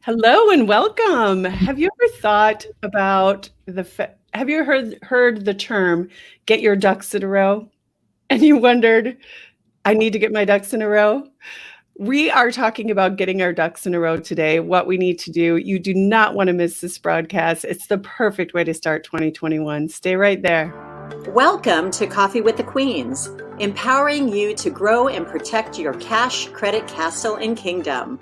Hello and welcome. Have you ever thought about have you heard the term get your ducks in a row? And you wondered, I need to get my ducks in a row? We are talking about getting our ducks in a row today, what we need to do. You do not want to miss this broadcast. It's the perfect way to start 2021. Stay right there. Welcome to Coffee with the Queens, empowering you to grow and protect your cash credit castle and kingdom.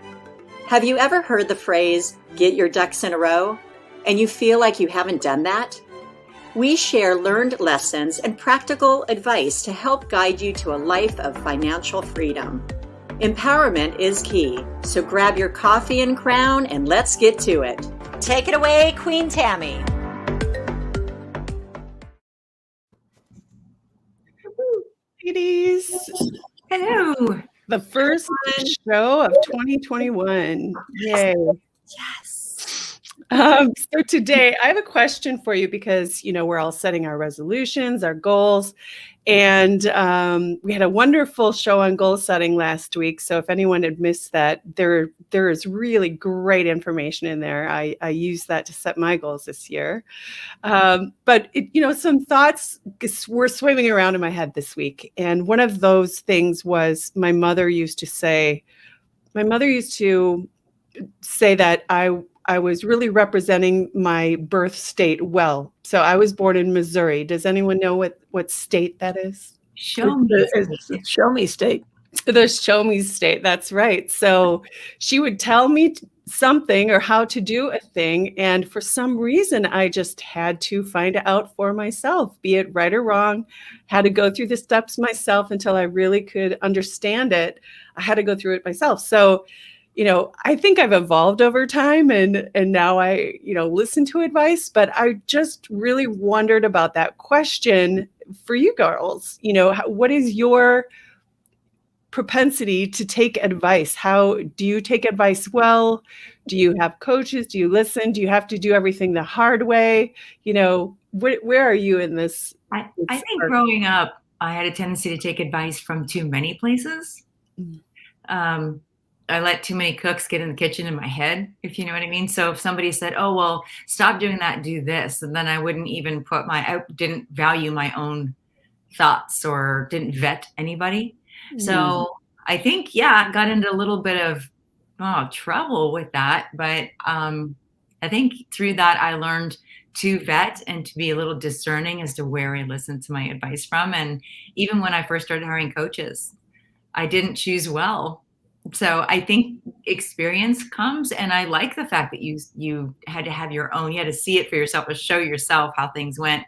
Have you ever heard the phrase, get your ducks in a row, and you feel like you haven't done that? We share learned lessons and practical advice to help guide you to a life of financial freedom. Empowerment is key, so grab your coffee and crown and let's get to it. Take it away, Queen Tammy. Ladies, Hello. the first show of 2021. Yay. Yes. So today I have a question for you because, we're all setting our resolutions, our goals, and we had a wonderful show on goal setting last week. So if anyone had missed that, there is really great information in there. I use that to set my goals this year. But some thoughts were swimming around in my head this week. And one of those things was my mother used to say that I was really representing my birth state well. So I was born in Missouri. Does anyone know what state that is? Show me state. The show me state. That's right. So she would tell me something or how to do a thing. And for some reason, I just had to find out for myself, be it right or wrong, had to go through the steps myself until I really could understand it. I had to go through it myself. So I think I've evolved over time and now I, listen to advice, but I just really wondered about that question for you girls. What is your propensity to take advice? How do you take advice well? Do you have coaches? Do you listen? Do you have to do everything the hard way? Where are you in this? I think growing up, I had a tendency to take advice from too many places. I let too many cooks get in the kitchen in my head, if you know what I mean. So if somebody said, oh, well, stop doing that, do this, and then I wouldn't even I didn't value my own thoughts or didn't vet anybody. So I think, I got into a little bit of trouble with that. But I think through that, I learned to vet and to be a little discerning as to where I listened to my advice from. And even when I first started hiring coaches, I didn't choose well. So I think experience comes, and I like the fact that you had to have your own, you had to see it for yourself, or show yourself how things went,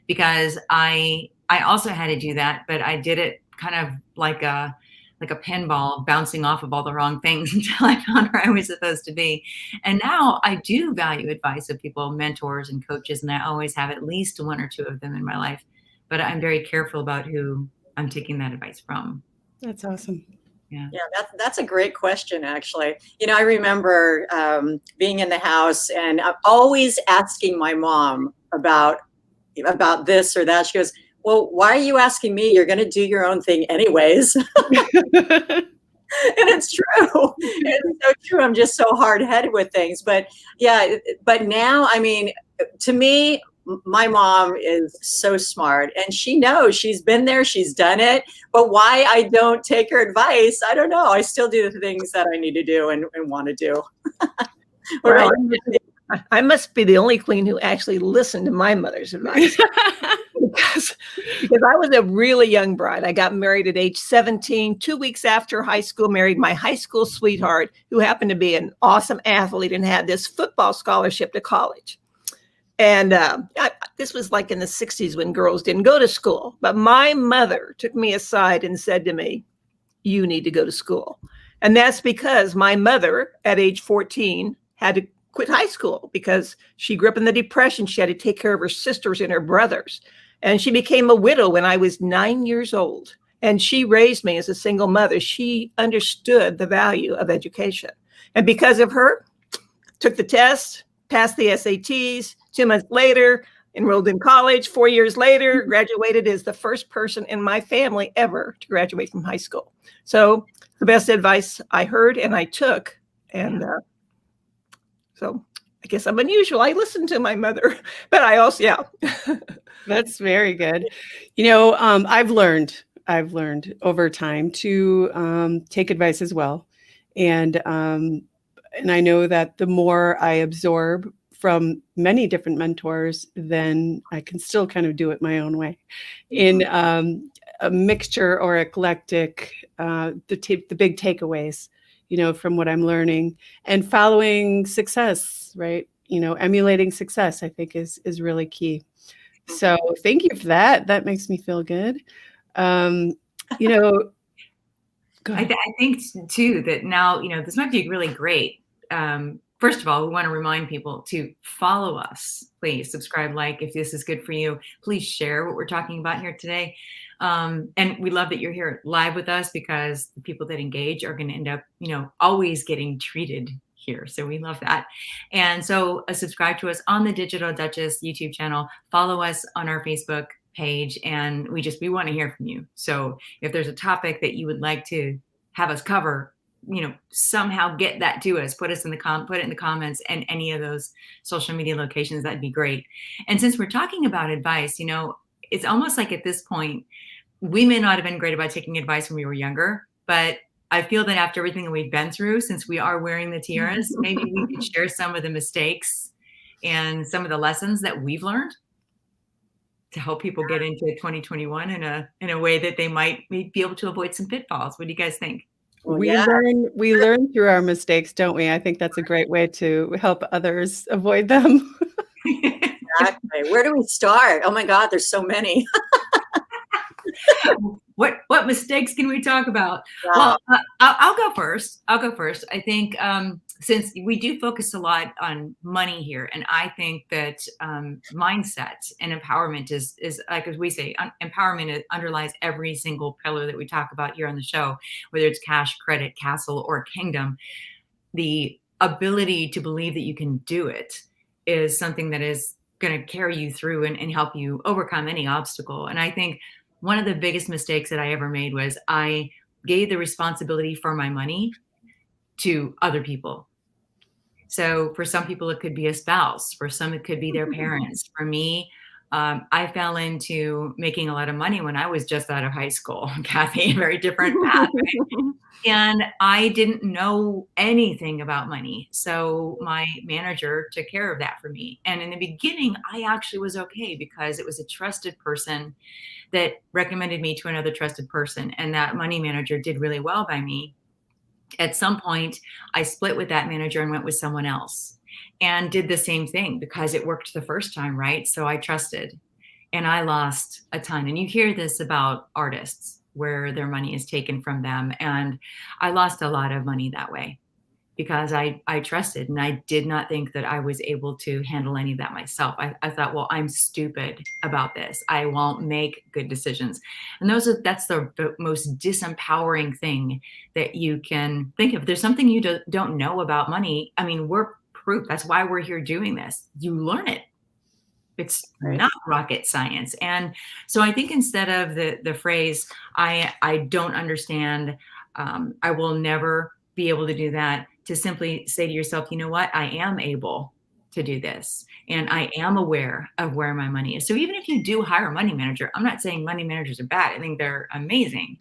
because I also had to do that, but I did it kind of like a pinball, bouncing off of all the wrong things until I found where I was supposed to be. And now I do value advice of people, mentors and coaches, and I always have at least one or two of them in my life, but I'm very careful about who I'm taking that advice from. That's awesome. Yeah, that's a great question, actually. I remember being in the house and I'm always asking my mom about this or that. She goes, well, why are you asking me? You're going to do your own thing anyways. And it's true. It's so true. I'm just so hard-headed with things. But now, to me, my mom is so smart and she knows, she's been there, she's done it. But why I don't take her advice, I don't know. I still do the things that I need to do and want to do. Well, I must be the only queen who actually listened to my mother's advice. because I was a really young bride. I got married at age 17, 2 weeks after high school, married my high school sweetheart, who happened to be an awesome athlete and had this football scholarship to college. And this was like in the 60s when girls didn't go to school. But my mother took me aside and said to me, you need to go to school. And that's because my mother at age 14 had to quit high school because she grew up in the Depression. She had to take care of her sisters and her brothers. And she became a widow when I was 9 years old. And she raised me as a single mother. She understood the value of education. And because of her, took the test, passed the SATs. 2 months later, enrolled in college. 4 years later, graduated as the first person in my family ever to graduate from high school. So the best advice I heard and I took, and So I guess I'm unusual. I listen to my mother, but I also, yeah. That's very good. You know, I've learned over time to take advice as well, and I know that the more I absorb from many different mentors, then I can still kind of do it my own way, in a mixture or eclectic. The big takeaways, you know, from what I'm learning and following success, right? You know, emulating success, I think is really key. So thank you for that. That makes me feel good. Um, you know, go ahead. I think too that now, you know, this might be really great. First of all, we want to remind people to follow us. Please subscribe, like, if this is good for you. Please share what we're talking about here today. And we love that you're here live with us, because the people that engage are going to end up, you know, always getting treated here. So we love that. And so subscribe to us on the Digital Duchess YouTube channel. Follow us on our Facebook page, and we want to hear from you. So if there's a topic that you would like to have us cover, you know, somehow get that to us, put it in the comments and any of those social media locations. That'd be great. And since we're talking about advice, you know, it's almost like at this point, we may not have been great about taking advice when we were younger, but I feel that after everything that we've been through, since we are wearing the tiaras, maybe we could share some of the mistakes and some of the lessons that we've learned to help people get into 2021 in a way that they might be able to avoid some pitfalls. What do you guys think? Well, We yeah. learn through our mistakes, don't we? I think that's a great way to help others avoid them. Exactly. Where do we start? Oh my God, there's so many. What mistakes can we talk about? Wow. Well, I'll go first. I think since we do focus a lot on money here, and I think that mindset and empowerment is like, as we say, empowerment underlies every single pillar that we talk about here on the show, whether it's cash, credit, castle, or kingdom. The ability to believe that you can do it is something that is going to carry you through and help you overcome any obstacle. And I think one of the biggest mistakes that I ever made was I gave the responsibility for my money to other people. So for some people, it could be a spouse. For some, it could be their parents. For me, I fell into making a lot of money when I was just out of high school. Kathy, a very different path. Right? And I didn't know anything about money. So my manager took care of that for me. And in the beginning, I actually was okay, because it was a trusted person that recommended me to another trusted person. And that money manager did really well by me. At some point, I split with that manager and went with someone else and did the same thing, because it worked the first time, right? So I trusted, and I lost a ton. And you hear this about artists where their money is taken from them. And I lost a lot of money that way, because I trusted, and I did not think that I was able to handle any of that myself. I thought, well, I'm stupid about this. I won't make good decisions. And that's the most disempowering thing that you can think of. There's something you don't know about money. I mean, we're proof. That's why we're here doing this. You learn it. It's not rocket science. And so I think instead of the phrase, I don't understand, I will never be able to do that, to simply say to yourself, you know what, I am able to do this, and I am aware of where my money is. So even if you do hire a money manager, I'm not saying money managers are bad. I think they're amazing.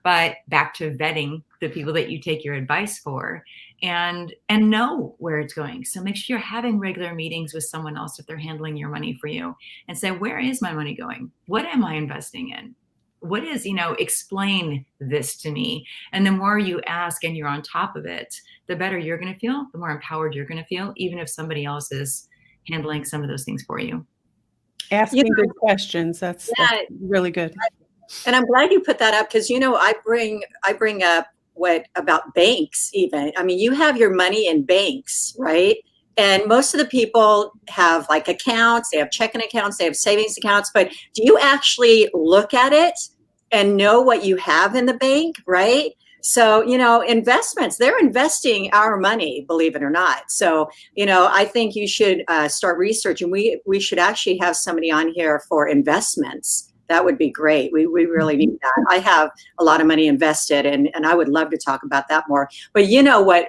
But back to vetting the people that you take your advice for, and know where it's going. So make sure you're having regular meetings with someone else if they're handling your money for you, and say, where is my money going? What am I investing in? What is, explain this to me. And the more you ask and you're on top of it, the better you're going to feel, the more empowered you're going to feel, even if somebody else is handling some of those things for you. Asking good questions. That's really good. And I'm glad you put that up, because, I bring up what about banks even. I mean, you have your money in banks, right? And most of the people have like accounts, they have checking accounts, they have savings accounts, but do you actually look at it and know what you have in the bank, right? So, investments, they're investing our money, believe it or not. So, I think you should start researching. We should actually have somebody on here for investments, That would be great. We really need that. I have a lot of money invested, and I would love to talk about that more. But you know what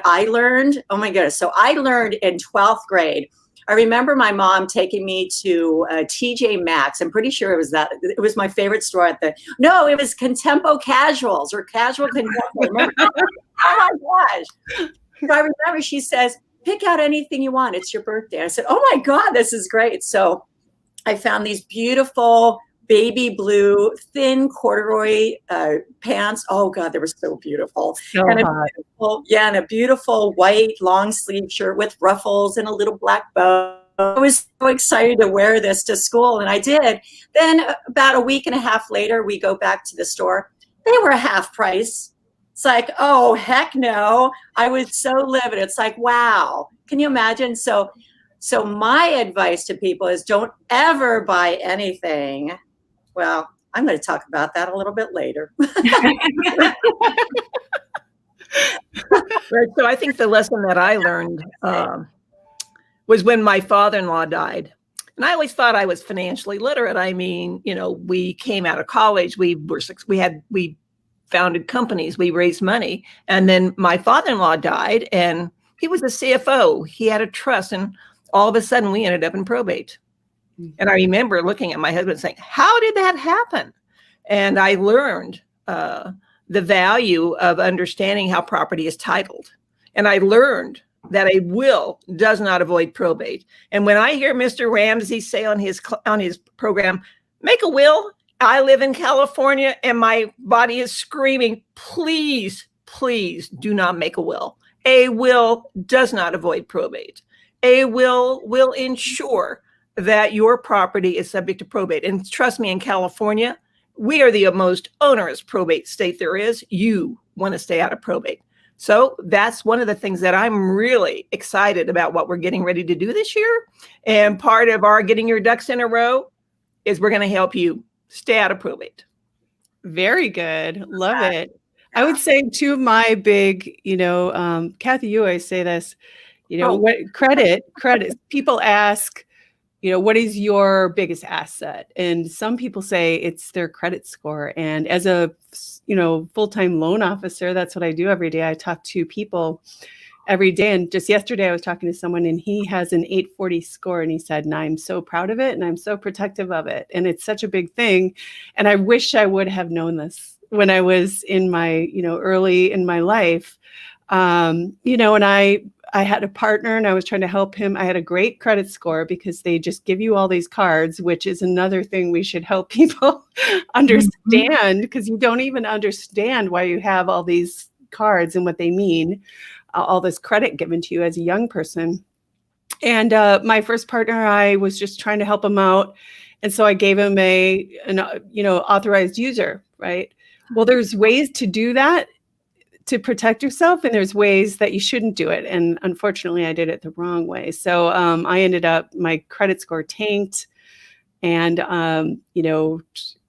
I learned? Oh my goodness. So I learned in 12th grade. I remember my mom taking me to TJ Maxx. I'm pretty sure it was my favorite store no, it was Contempo Casuals or Casual Contempo. Remember? Oh my gosh. So I remember she says, pick out anything you want. It's your birthday. I said, oh my God, this is great. So I found these beautiful baby blue thin corduroy pants. Oh God, they were so beautiful. So and hot. and a beautiful white long sleeve shirt with ruffles and a little black bow. I was so excited to wear this to school, and I did. Then about a week and a half later, we go back to the store. They were half price. It's like, oh, heck no. I was so livid. It's like, wow. Can you imagine? So my advice to people is don't ever buy anything. Well, I'm going to talk about that a little bit later. Right. So I think the lesson that I learned was when my father-in-law died. And I always thought I was financially literate. I mean, we came out of college, we founded companies, we raised money. And then my father-in-law died, and he was a CFO. He had a trust, and all of a sudden we ended up in probate. And I remember looking at my husband saying, how did that happen? And I learned the value of understanding how property is titled. And I learned that a will does not avoid probate. And when I hear Mr. Ramsey say on his program, make a will, I live in California and my body is screaming, please, please do not make a will. A will does not avoid probate. A will ensure that your property is subject to probate. And trust me, in California, we are the most onerous probate state there is. You want to stay out of probate. So that's one of the things that I'm really excited about what we're getting ready to do this year. And part of our getting your ducks in a row is we're going to help you stay out of probate. Very good. Love it. I would say two of my big, Kathy, you always say this, what credit, people ask, what is your biggest asset? And some people say it's their credit score. And as a, full-time loan officer, that's what I do every day. I talk to people every day. And just yesterday I was talking to someone and he has an 840 score, and he said, and I'm so proud of it and I'm so protective of it. And it's such a big thing. And I wish I would have known this when I was in my, early in my life. And I had a partner and I was trying to help him. I had a great credit score because they just give you all these cards, which is another thing we should help people understand, because you don't even understand why you have all these cards and what they mean, all this credit given to you as a young person. And my first partner, I was just trying to help him out. And so I gave him an authorized user, right? Well, there's ways to do that to protect yourself, and there's ways that you shouldn't do it. And unfortunately, I did it the wrong way. So I ended up, my credit score tanked, and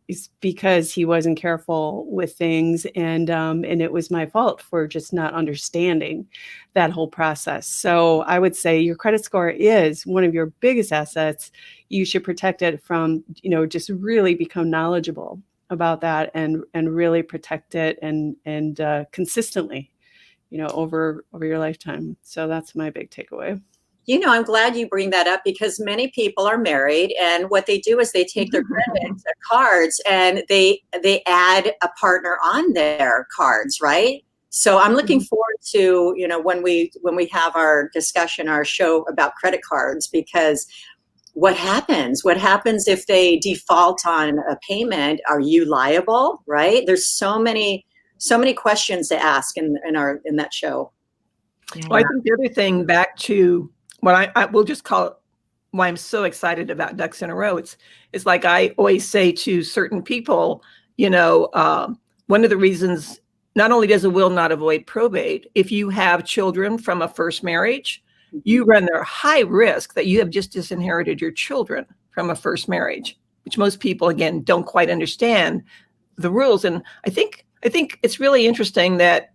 it's because he wasn't careful with things, and it was my fault for just not understanding that whole process. So I would say your credit score is one of your biggest assets. You should protect it from, just really become knowledgeable about that and really protect it and consistently, over your lifetime. So that's my big takeaway. I'm glad you bring that up, because many people are married, and what they do is they take their credit cards and they add a partner on their cards, right? So I'm looking forward to, when we have our discussion, our show about credit cards, because what happens if they default on a payment? Are you liable? Right? There's so many questions to ask in that show. Yeah. Well, I think the other thing, back to what I will just call it, why I'm so excited about Ducks in a Row. It's like I always say to certain people, one of the reasons, not only does a will not avoid probate, if you have children from a first marriage, you run the high risk that you have just disinherited your children from a first marriage, which most people, again, don't quite understand the rules. And I think it's really interesting that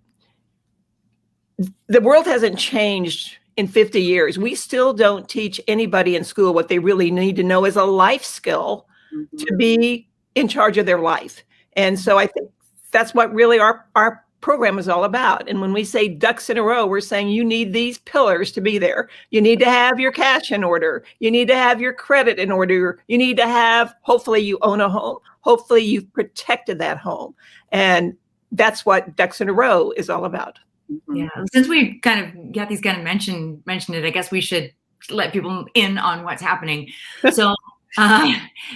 the world hasn't changed in 50 years. We still don't teach anybody in school what they really need to know as a life skill to be in charge of their life. And so I think that's what really our program is all about. And when we say ducks in a row, we're saying you need these pillars to be there. You need to have your cash in order. You need to have your credit in order. You need to have, hopefully you own a home. Hopefully you've protected that home. And that's what ducks in a row is all about. Yeah. Since we kind of, Kathy's kind of mentioned it, I guess we should let people in on what's happening. So,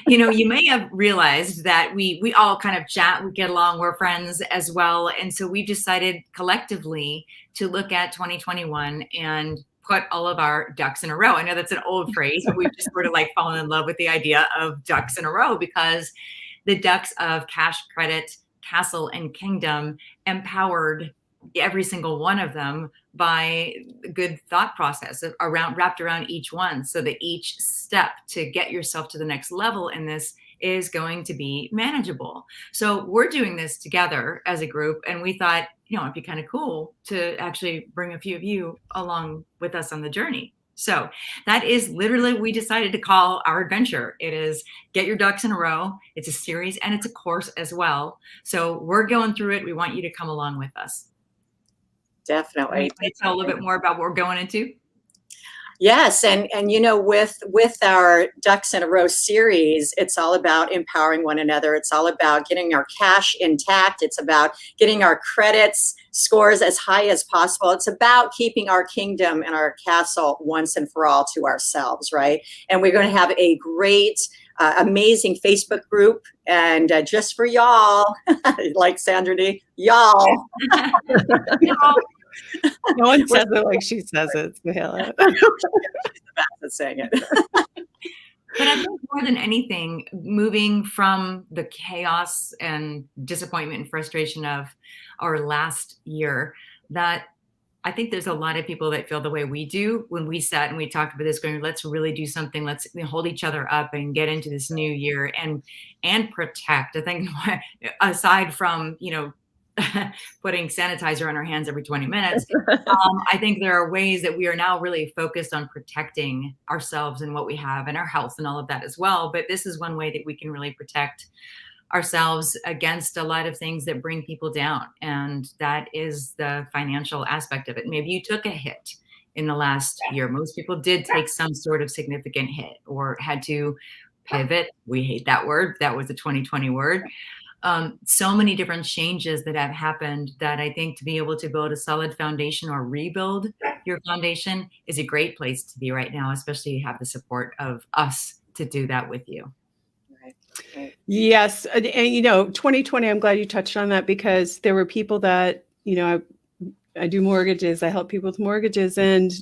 you may have realized that we all kind of chat, we get along, we're friends as well. And so we decided collectively to look at 2021 and put all of our ducks in a row. I know that's an old phrase, but we've just sort of like fallen in love with the idea of ducks in a row, because the ducks of cash, credit, castle, and kingdom empowered every single one of them by good thought process wrapped around each one, so that each step to get yourself to the next level in this is going to be manageable. So we're doing this together as a group, and we thought, it'd be kind of cool to actually bring a few of you along with us on the journey. So that is literally what we decided to call our adventure. It is Get Your Ducks in a Row. It's a series and it's a course as well. So we're going through it. We want you to come along with us. Definitely. Can you tell a little bit more about what we're going into? Yes, and with our Ducks in a Row series, it's all about empowering one another. It's all about getting our cash intact. It's about getting our credits scores as high as possible. It's about keeping our kingdom and our castle once and for all to ourselves, right? And we're going to have a great, amazing Facebook group, and just for y'all, like Sandra D, y'all. No one says it like she says it. So She's the best at saying it. But I think more than anything, moving from the chaos and disappointment and frustration of our last year, that I think there's a lot of people that feel the way we do when we sat and we talked about this, going, let's really do something. Let's hold each other up and get into this new year and protect. I think aside from, putting sanitizer on our hands every 20 minutes. I think there are ways that we are now really focused on protecting ourselves and what we have and our health and all of that as well. But this is one way that we can really protect ourselves against a lot of things that bring people down. And that is the financial aspect of it. Maybe you took a hit in the last year. Most people did take some sort of significant hit or had to pivot. We hate that word. That was a 2020 word. So many different changes that have happened that I think to be able to build a solid foundation or rebuild your foundation is a great place to be right now, especially you have the support of us to do that with you. Right. Yes. And 2020, I'm glad you touched on that, because there were people that, I do mortgages. I help people with mortgages. And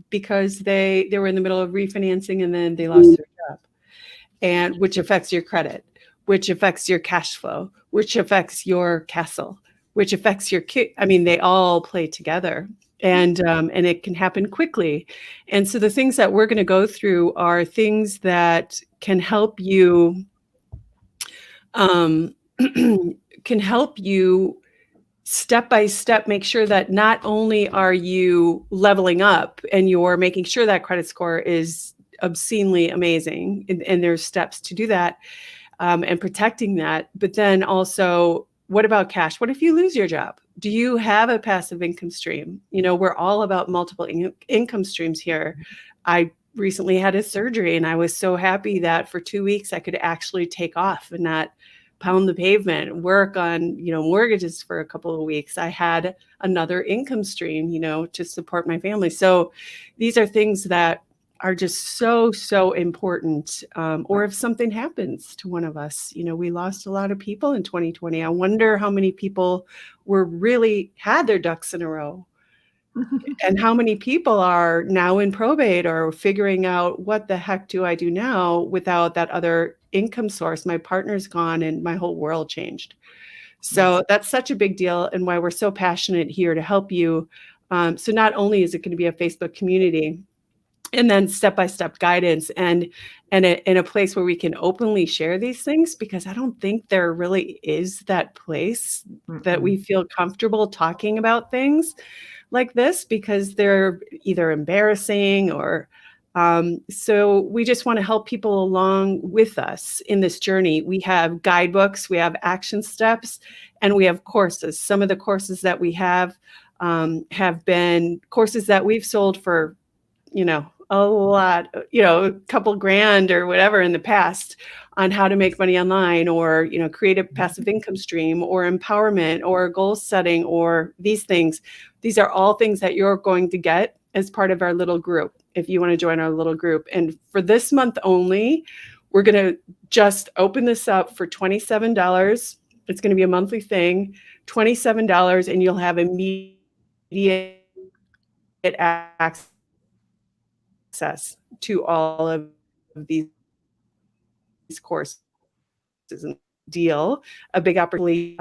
because they were in the middle of refinancing and then they lost their job, and which affects your credit, which affects your cash flow, which affects your castle, which affects your kid. I mean, they all play together, and it can happen quickly. And so the things that we're going to go through are things that can help you, step by step, make sure that not only are you leveling up and you're making sure that credit score is obscenely amazing, and there's steps to do that, and protecting that. But then also, what about cash? What if you lose your job? Do you have a passive income stream? We're all about multiple income streams here. I recently had a surgery, and I was so happy that for 2 weeks I could actually take off and not pound the pavement, work on, mortgages for a couple of weeks. I had another income stream, to support my family. So these are things that are just so, so important. Or if something happens to one of us, we lost a lot of people in 2020. I wonder how many people had their ducks in a row, and how many people are now in probate or figuring out, what the heck do I do now without that other income source? My partner's gone and my whole world changed. So that's such a big deal, and why we're so passionate here to help you. So not only is it going to be a Facebook community, and then step-by-step guidance, and in a place where we can openly share these things, because I don't think there really is that place that we feel comfortable talking about things like this, because they're either embarrassing or So we just want to help people along with us in this journey. We have guidebooks, we have action steps, and we have courses. Some of the courses that we have been courses that we've sold for, a lot, a couple grand or whatever in the past, on how to make money online, or, create a passive income stream, or empowerment, or goal setting, or these things. These are all things that you're going to get as part of our little group, if you want to join our little group. And for this month only, we're going to just open this up for $27. It's going to be a monthly thing, $27, and you'll have immediate access to all of these courses. And deal, a big opportunity,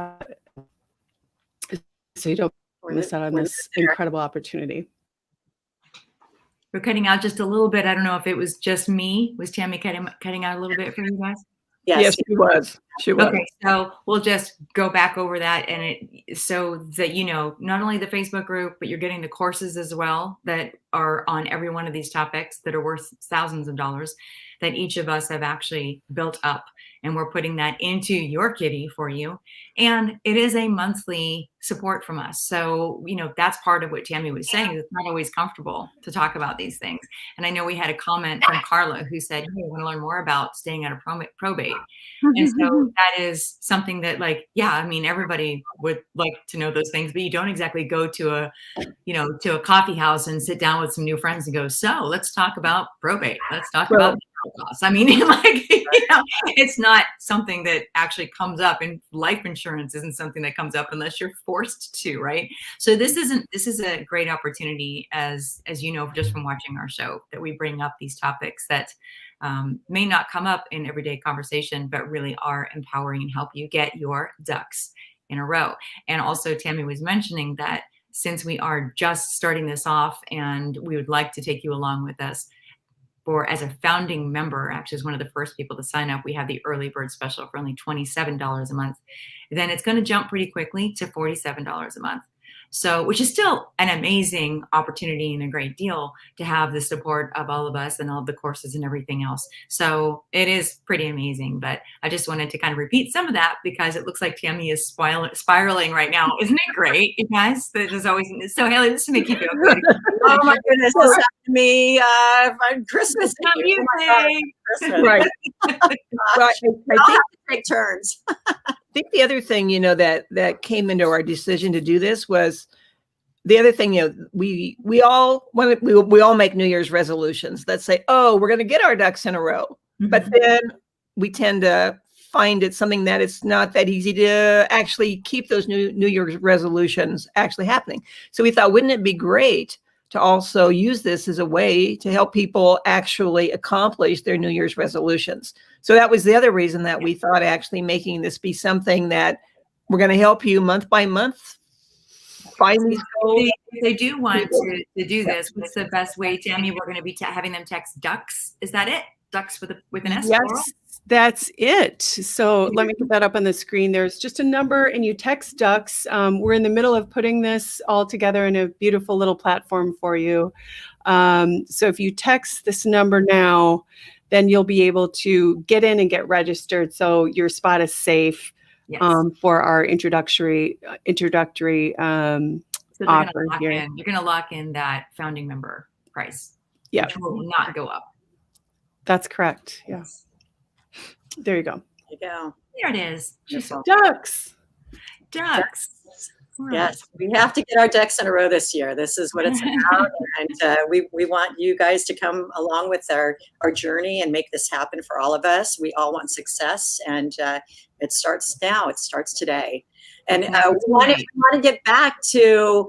so you don't miss out on this incredible opportunity. We're cutting out just a little bit. I don't know if it was just me. Was Tammy cutting out a little bit for you guys? Yes, she was. She was. Okay, so we'll just go back over that, and so that not only the Facebook group, but you're getting the courses as well that are on every one of these topics that are worth thousands of dollars that each of us have actually built up, and we're putting that into your kitty for you. And it is a monthly support from us. So, that's part of what Tammy was saying. It's not always comfortable to talk about these things. And I know we had a comment from Carla who said, hey, I want to learn more about staying out of probate. And so that is something that, everybody would like to know those things, but you don't exactly go to a coffee house and sit down with some new friends and go, so let's talk about probate. Let's talk about costs. It's not something that actually comes up, and life insurance isn't something that comes up unless you're forced to, right? So this is a great opportunity, as you know, just from watching our show, that we bring up these topics that may not come up in everyday conversation, but really are empowering and help you get your ducks in a row. And also, Tammy was mentioning that since we are just starting this off, and we would like to take you along with us as a founding member, actually is one of the first people to sign up. We have the early bird special for only $27 a month. Then it's going to jump pretty quickly to $47 a month. So, which is still an amazing opportunity and a great deal to have the support of all of us and all of the courses and everything else. So it is pretty amazing, but I just wanted to kind of repeat some of that because it looks like Tammy is spiraling right now. Isn't it great, you guys? That is always so, Haley, this to make you feel good. Oh my goodness, this happened to me on Christmas. Christmas. Right. Well, I'll have to take turns. I think the other thing, that came into our decision to do this was the other thing, we all make New Year's resolutions that say, oh, we're going to get our ducks in a row. Mm-hmm. But then we tend to find it something that it's not that easy to actually keep those New Year's resolutions actually happening. So we thought, wouldn't it be great to also use this as a way to help people actually accomplish their New Year's resolutions? So that was the other reason that we thought actually making this be something that we're going to help you month by month find these goals. They do want to do this. What's the best way, Tammy? We're going to be having them text ducks. Is that it? Ducks with an S? Yes, that's it. So let me put that up on the screen. There's just a number and you text ducks. We're in the middle of putting this all together in a beautiful little platform for you. So if you text this number now, then you'll be able to get in and get registered. So your spot is safe. Yes. For our introductory so offer here. You're going to lock in that founding member price. Yeah. Which will not go up. That's correct. Yes. There you go. There you go. There it is. Ducks. Yes, we have to get our ducks in a row this year. This is what it's about. And we want you guys to come along with our journey and make this happen for all of us. We all want success, and it starts now. It starts today. And we want to get back to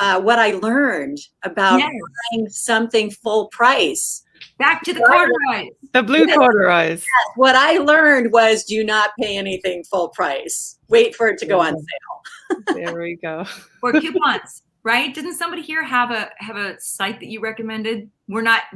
what I learned about buying something full price. Back to the corduroys. The blue corduroys. Yes, what I learned was do not pay anything full price. Wait for it to go on sale. There we go. Or coupons, right? Didn't somebody here have a site that you recommended?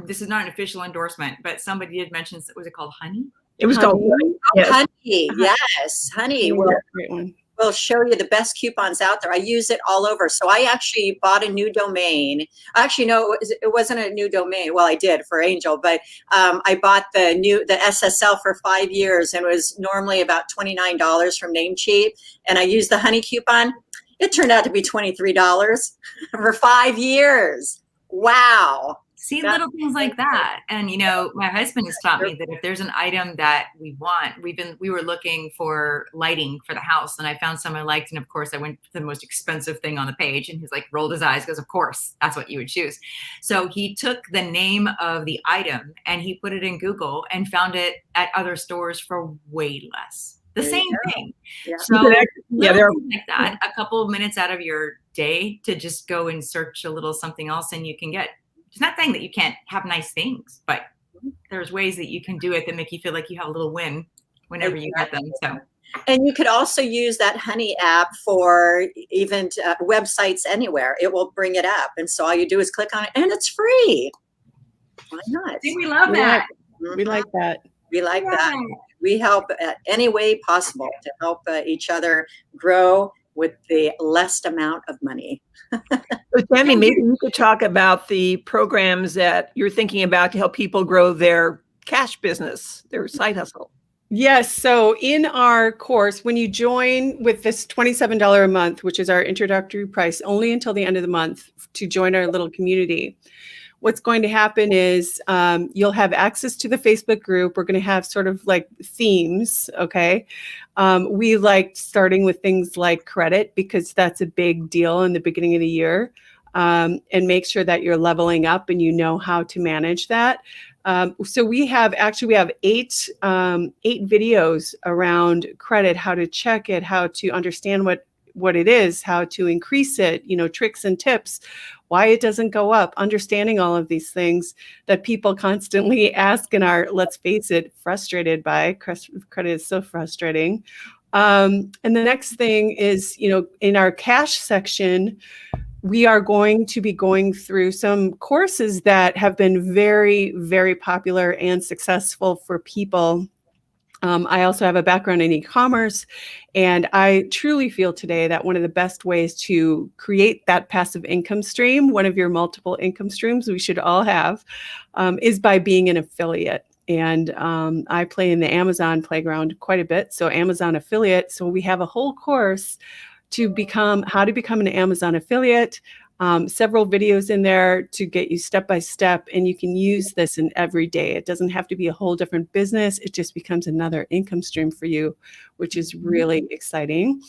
This is not an official endorsement, but somebody did mention, was it called Honey? It was called Honey. Yes. Honey. Yes, Honey. Well, great one. will show you the best coupons out there. I use it all over. So I actually bought a new domain. Actually, no, it wasn't a new domain. Well, I did for Angel, but I bought the SSL for 5 years, and it was normally about $29 from Namecheap. And I used the honey coupon. It turned out to be $23 for 5 years. Wow. See, little things like that. And, you know, my husband has taught me that if there's an item that we want, we were looking for lighting for the house, and I found some I liked. And of course I went for the most expensive thing on the page, and he's like, rolled his eyes, goes, of course, that's what you would choose. So he took the name of the item and he put it in Google and found it at other stores for way less. The same thing. Yeah. So yeah, they're like that, a couple of minutes out of your day to just go and search a little something else, and you can get. It's not saying that you can't have nice things, but there's ways that you can do it that make you feel like you have a little win whenever you get them. So, and you could also use that Honey app for even websites anywhere. It will bring it up, and so all you do is click on it, and it's free. Why not? See, we love that. We like that. We like that. We help any way possible to help each other grow with the least amount of money. So Tammy, maybe you could talk about the programs that you're thinking about to help people grow their cash business, their side hustle. Yes. So in our course, when you join with this $27 a month, which is our introductory price, only until the end of the month to join our little community, what's going to happen is you'll have access to the Facebook group. We're going to have sort of like themes. Okay. We like starting with things like credit, because that's a big deal in the beginning of the year, and make sure that you're leveling up and you know how to manage that. So we have 8 videos around credit, how to check it, how to understand what it is, how to increase it, you know, tricks and tips, why it doesn't go up, understanding all of these things that people constantly ask and are, let's face it, frustrated by. Credit is so frustrating. And the next thing is, you know, in our cash section, we are going to be going through some courses that have been very, very popular and successful for people. I also have a background in e-commerce, and I truly feel today that one of the best ways to create that passive income stream, one of your multiple income streams we should all have, is by being an affiliate. And I play in the Amazon playground quite a bit, so Amazon affiliate. So we have a whole course to how to become an Amazon affiliate. Several videos in there to get you step by step, and you can use this in every day. It doesn't have to be a whole different business. It just becomes another income stream for you, which is really exciting.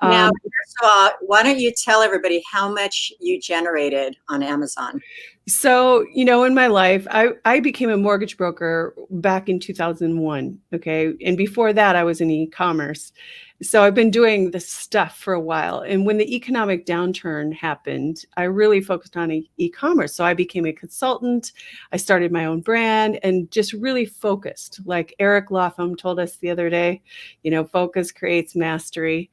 Now, first of all, why don't you tell everybody how much you generated on Amazon? So, you know, in my life, I became a mortgage broker back in 2001. Okay. And before that, I was in e-commerce. So I've been doing this stuff for a while. And when the economic downturn happened, I really focused on e-commerce. So I became a consultant. I started my own brand and just really focused. Like Eric Latham told us the other day, you know, focus creates mastery.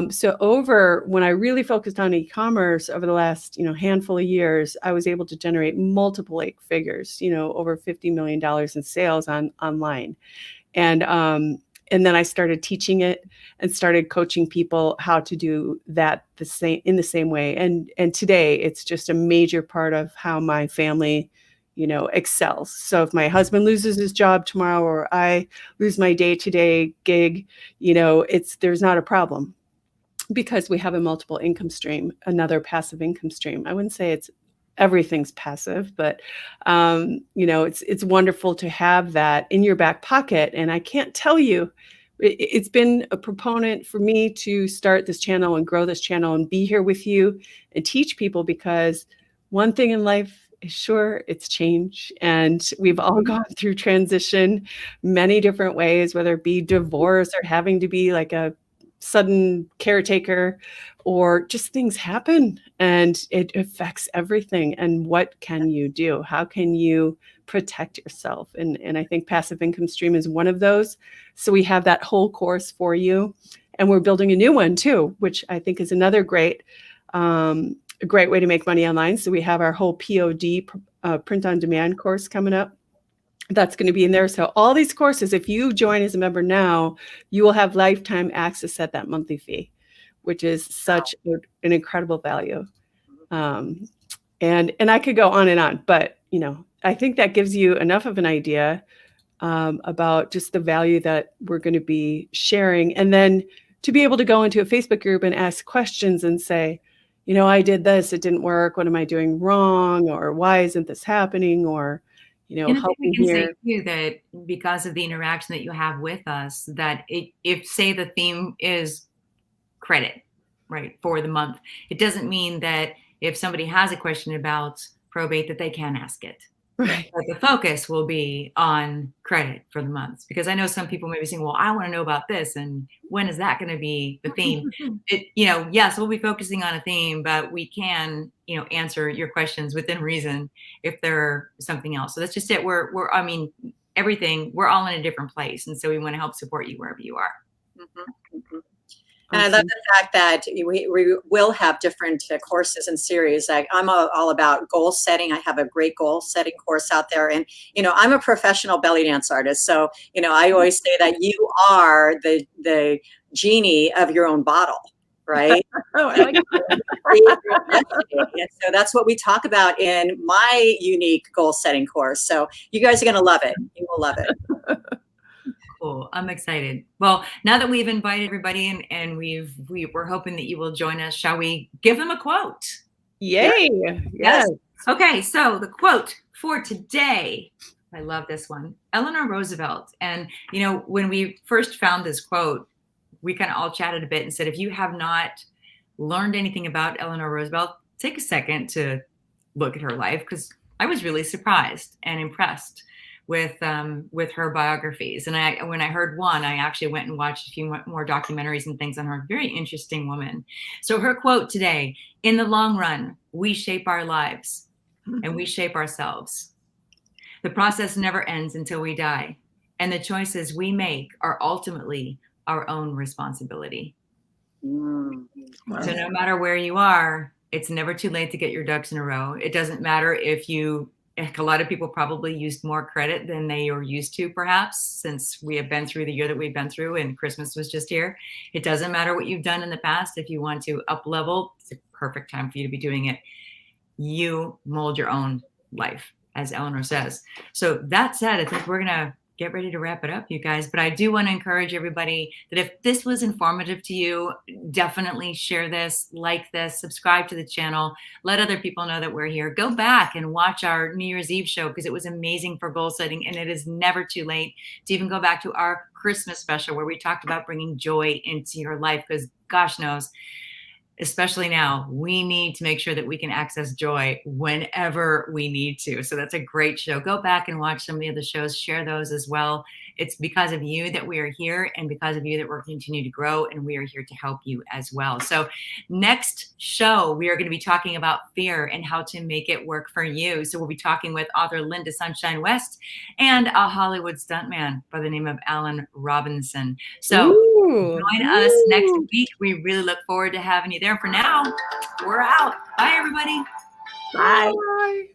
So when I really focused on e-commerce over the last, you know, handful of years, I was able to generate multiple 8 figures, you know, over $50 million in sales online. And then I started teaching it and started coaching people how to do that in the same way. And today it's just a major part of how my family, you know, excels. So if my husband loses his job tomorrow, or I lose my day-to-day gig, you know, there's not a problem, because we have a multiple income stream, another passive income stream. I wouldn't say everything's passive, but you know, it's wonderful to have that in your back pocket. And I can't tell you, it's been a proponent for me to start this channel and grow this channel and be here with you and teach people, because one thing in life is sure, it's change. And we've all gone through transition many different ways, whether it be divorce or having to be like a sudden caretaker, or just things happen and it affects everything. And what can you do? How can you protect yourself? And I think passive income stream is one of those. So we have that whole course for you, and we're building a new one too, which I think is another great way to make money online. So we have our whole POD, print on demand course coming up. That's going to be in there. So all these courses, if you join as a member now, you will have lifetime access at that monthly fee. which is such an incredible value. And I could go on and on, but I think that gives you enough of an idea about just the value that we're going to be sharing. And then to be able to go into a Facebook group and ask questions and say, I did this, it didn't work. What am I doing wrong? Or why isn't this happening? Or, help we me can here. say too that because of the interaction that you have with us, that if say the theme is credit, right, for the month, it doesn't mean that if somebody has a question about probate that they can ask it. Right. But the focus will be on credit for the months, because I know some people may be saying, well, I want to know about this, and when is that going to be the theme? Yes, we'll be focusing on a theme, but we can, answer your questions within reason if there's something else. So that's just it. Everything, we're all in a different place. And so we want to help support you wherever you are. And I love the fact that we will have different courses and series. Like I'm all about goal setting. I have a great goal setting course out there. And, I'm a professional belly dance artist. So, I always say that you are the genie of your own bottle, right? Oh, I like And so that's what we talk about in my unique goal setting course. So you guys are going to love it. You will love it. Cool. I'm excited. Well, now that we've invited everybody and we're hoping that you will join us, shall we give them a quote? Yay. Yes. Okay. So the quote for today, I love this one, Eleanor Roosevelt. And, when we first found this quote, we kind of all chatted a bit and said, if you have not learned anything about Eleanor Roosevelt, take a second to look at her life, because I was really surprised and impressed with her biographies. And when I heard one, I actually went and watched a few more documentaries and things on her. Very interesting woman. So her quote today, in the long run, we shape our lives and we shape ourselves. The process never ends until we die. And the choices we make are ultimately our own responsibility. Wow. So no matter where you are, it's never too late to get your ducks in a row. It doesn't matter if a lot of people probably used more credit than they are used to, perhaps, since we have been through the year that we've been through and Christmas was just here. It doesn't matter what you've done in the past. If you want to up level, it's a perfect time for you to be doing it. You mold your own life, as Eleanor says. So that said, I think we're going to get ready to wrap it up, you guys. But I do want to encourage everybody that if this was informative to you, definitely share this, like this, subscribe to the channel, let other people know that we're here. Go back and watch our New Year's Eve show, because it was amazing for goal setting. And it is never too late to even go back to our Christmas special where we talked about bringing joy into your life, because gosh knows, especially now, we need to make sure that we can access joy whenever we need to. So that's a great show. Go back and watch some of the other shows, share those as well. It's because of you that we are here, and because of you that we're continuing to grow, and we are here to help you as well. So next show, we are going to be talking about fear and how to make it work for you. So we'll be talking with author Linda Sunshine West and a Hollywood stuntman by the name of Alan Robinson. So join us next week. We really look forward to having you there. For now, we're out. Bye, everybody. Bye. Bye.